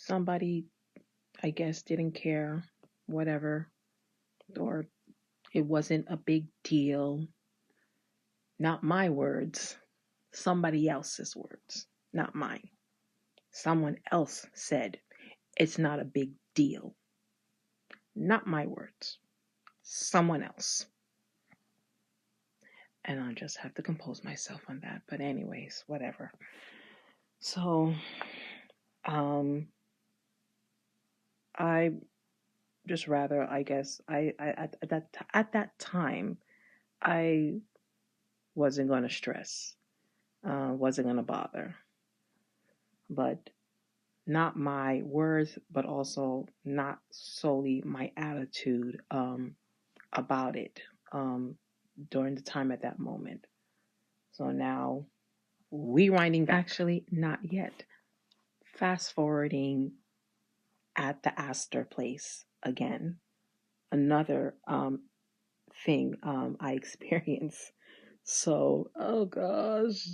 somebody, I guess, didn't care, whatever, or it wasn't a big deal. Not my words, somebody else's words, not mine. Someone else said it's not a big deal. Not my words, someone else. And I'll just have to compose myself on that. But anyways, whatever. So, I just rather, I guess, I at that time, I wasn't going to stress, wasn't going to bother. But not my words, but also not solely my attitude about it during the time at that moment. So now, rewinding back, actually, not yet. Fast forwarding at the Astor place again. Another thing I experienced. So, oh gosh,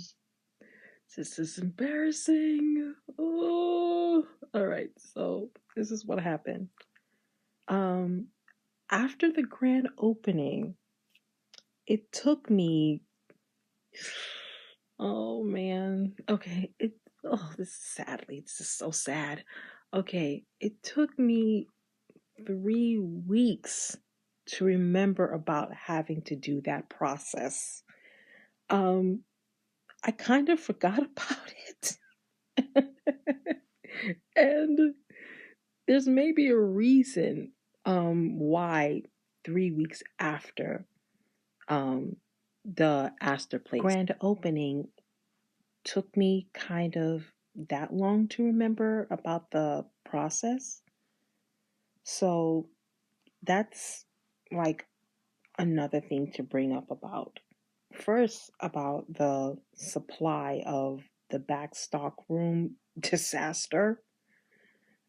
this is embarrassing. Oh, all right. So this is what happened. After the grand opening, it took me. Oh man. Okay. This is sadly. This is so sad. Okay. It took me 3 weeks to remember about having to do that process. I kind of forgot about it. And there's maybe a reason why 3 weeks after the Astor Place grand opening took me kind of that long to remember about the process. So that's like another thing to bring up about. First, about the supply of the backstock room disaster.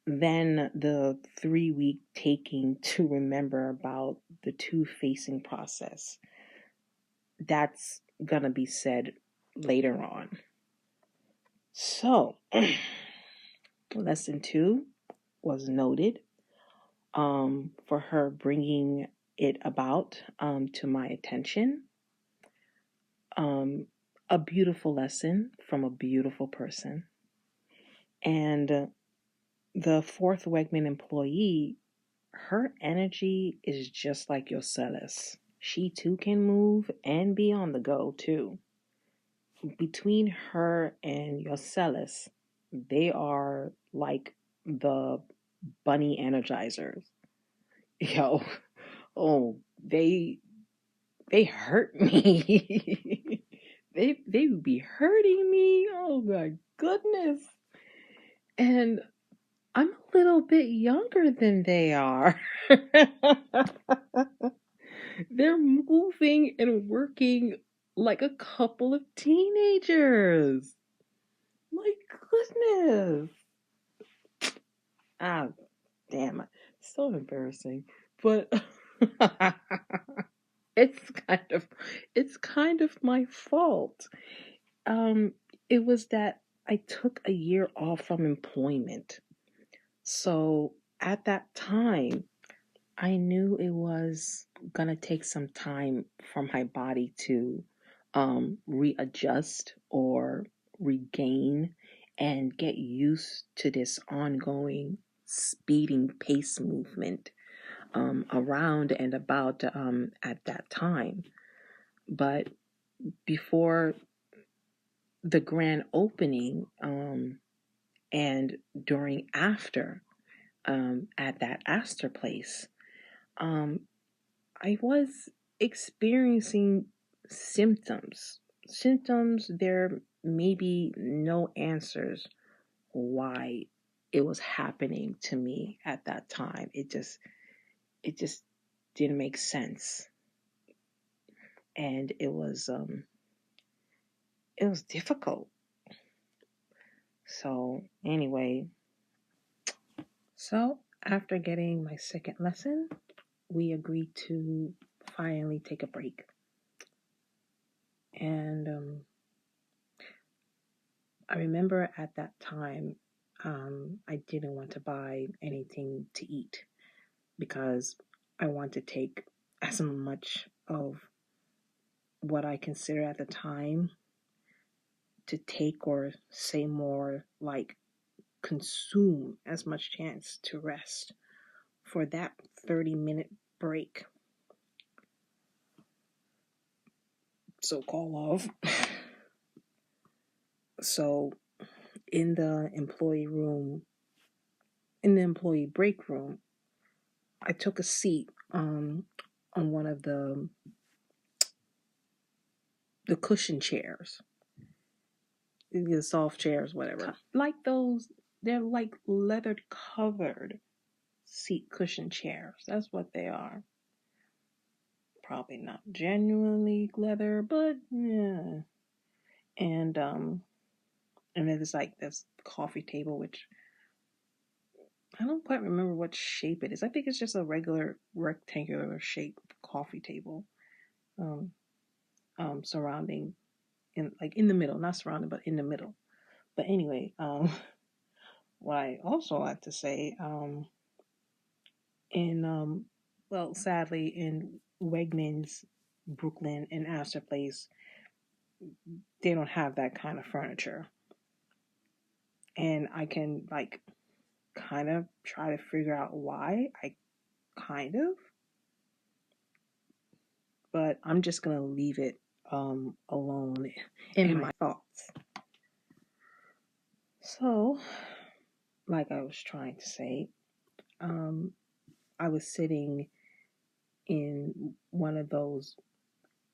Then the 3 week taking to remember about the two-facing process. That's gonna be said later on. So, lesson 2 was noted for her bringing it about to my attention. A beautiful lesson from a beautiful person. And the 4th Wegman employee, her energy is just like Yoselis. She too can move and be on the go too. Between her and Yoselis, they are like the bunny energizers. Yo, oh, they hurt me. they would be hurting me. Oh my goodness. And I'm a little bit younger than they are. They're moving and working like a couple of teenagers. My goodness. Ah, damn it. So embarrassing. But it's kind of my fault. It was that I took a year off from employment. So at that time, I knew it was gonna take some time for my body to readjust or regain and get used to this ongoing speeding pace movement around and about at that time. But before the grand opening and during after at that Astor place, I was experiencing symptoms. Symptoms, there may be no answers why it was happening to me at that time. It just didn't make sense. And it was difficult. So anyway, so after getting my second lesson, we agreed to finally take a break. And I remember at that time I didn't want to buy anything to eat because I want to take as much of what I consider at the time to take, or say more like consume as much chance to rest for that 30-minute break, so call of. So in the employee break room, I took a seat on one of the cushion chairs, the soft chairs, whatever. Like those, they're like leather covered seat cushion chairs. That's what they are. Probably not genuinely leather, but yeah. And then there's like this coffee table, which I don't quite remember what shape it is. I think it's just a regular rectangular shaped coffee table, surrounding in the middle, not surrounded, but in the middle. But anyway, what I also like to say, sadly in Wegmans, Brooklyn, and Astor Place, they don't have that kind of furniture. And I can kind of try to figure out why. But I'm just gonna leave it alone in my thoughts. So, like I was trying to say, I was sitting in one of those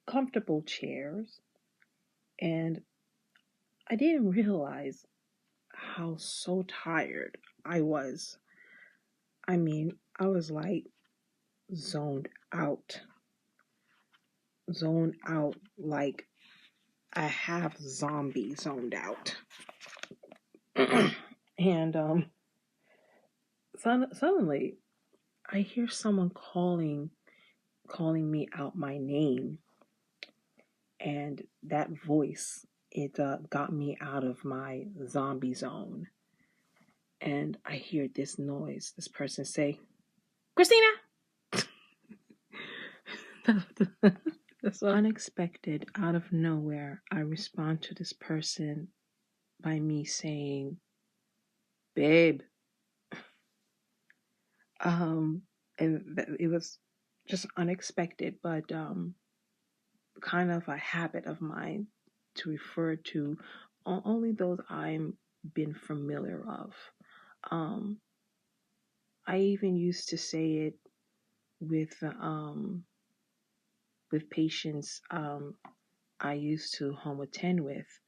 comfortable chairs, and I didn't realize how so tired I was. I mean, I was like zoned out, like I have zombie zoned out. And suddenly I hear someone calling me out my name, and that voice, it got me out of my zombie zone. And I hear this noise, this person say, "Christina!" That's unexpected. Out of nowhere, I respond to this person by me saying, "Babe." And it was just unexpected, but kind of a habit of mine to refer to only those I'm been familiar of. I even used to say it with patients I used to home attend with,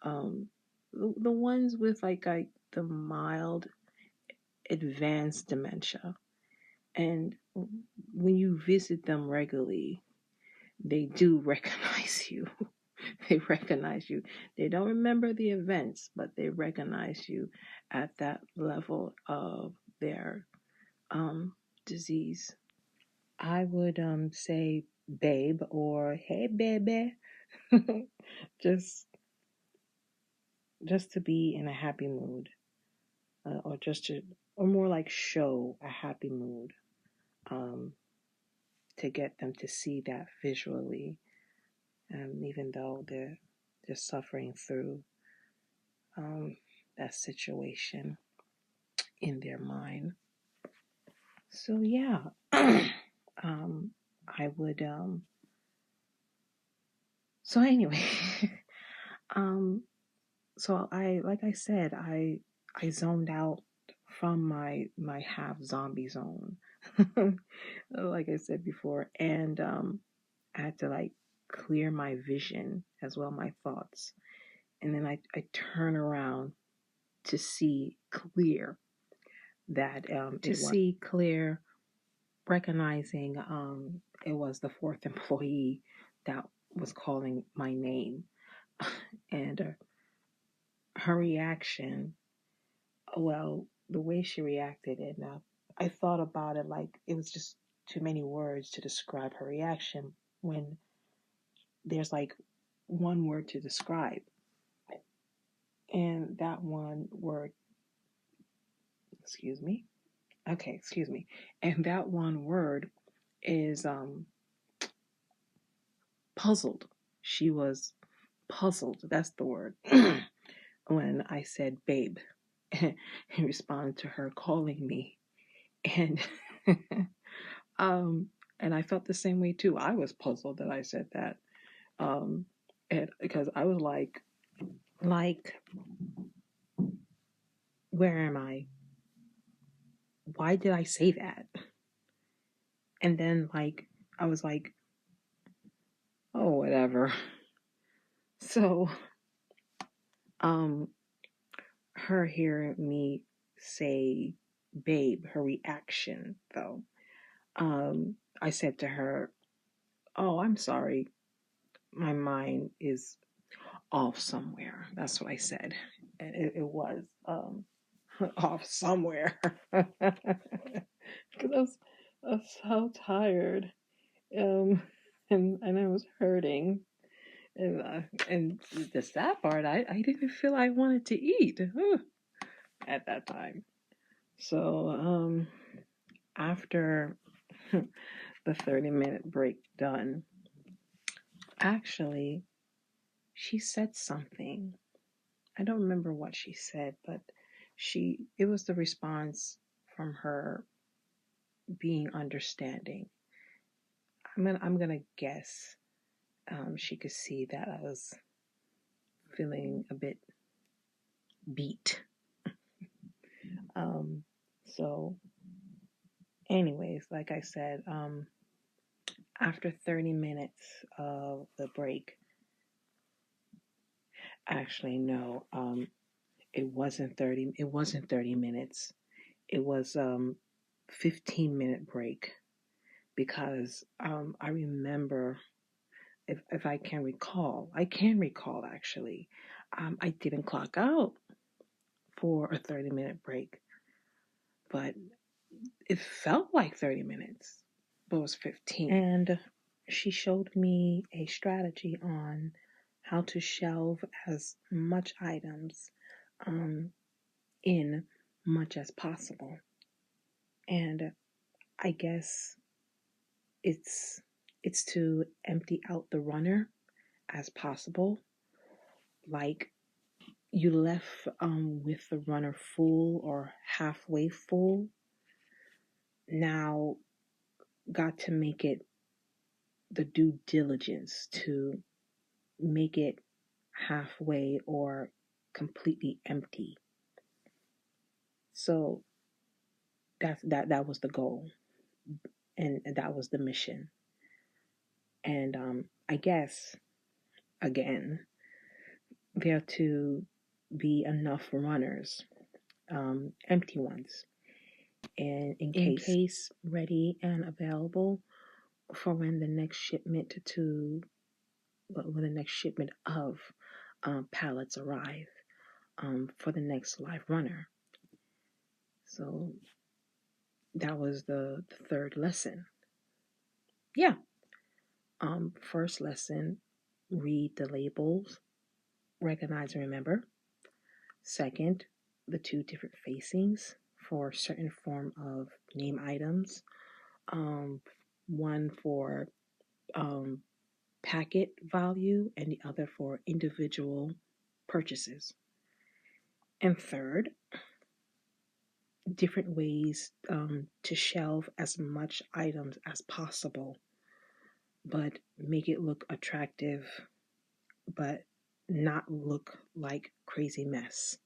the ones with like the mild advanced dementia. And when you visit them regularly, they do recognize you. They recognize you. They don't remember the events, but they recognize you at that level of their disease. I would say babe or hey baby, just to be in a happy mood, or more like show a happy mood, to get them to see that visually, even though they're suffering through that situation in their mind. So yeah, I would so anyway, so like I said, I zoned out from my half zombie zone, like I said before, and I had to clear my vision as well, my thoughts, and then I turn around to see clear that see clear, recognizing it was the fourth employee that was calling my name, and her reaction, well, the way she reacted, and I thought about it like it was just too many words to describe her reaction when there's one word to describe, and that one word excuse me. Okay, excuse me. And that one word is puzzled. She was puzzled. That's the word. When I said babe in response to her calling me. And um and I felt the same way too. I was puzzled that I said that. Um and because I was like where am I? Why did I say that? And then I was like, oh whatever. So um her hearing me say babe, her reaction though, I said to her, oh, I'm sorry, my mind is off somewhere. That's what I said. And it was off somewhere. Because I was so tired. Um, and I was hurting. And the sad part, I didn't feel I wanted to eat at that time. So after the 30-minute break done, actually, she said something. I don't remember what she said, but it was the response from her being understanding. I'm gonna guess she could see that I was feeling a bit beat. So anyways, like I said, after 30 minutes of the break, actually no, it wasn't 30 minutes. It was 15-minute break because I remember, if I can recall, actually, I didn't clock out for a 30-minute break, but it felt like 30 minutes, but it was 15. And she showed me a strategy on how to shelve as much items in much as possible. And I guess it's to empty out the runner as possible. Like you left with the runner full or halfway full. Now got to make it the due diligence to make it halfway or completely empty. So that was the goal, and that was the mission. And I guess again there to be enough runners, empty ones, and in case ready and available for when the next shipment of pallets arrive for the next live runner. So that was the third lesson. Yeah. First lesson, read the labels, recognize and remember. Second, the two different facings for certain form of name items. One for packet value and the other for individual purchases. And third, different ways to shelve as much items as possible, but make it look attractive, but not look like crazy mess.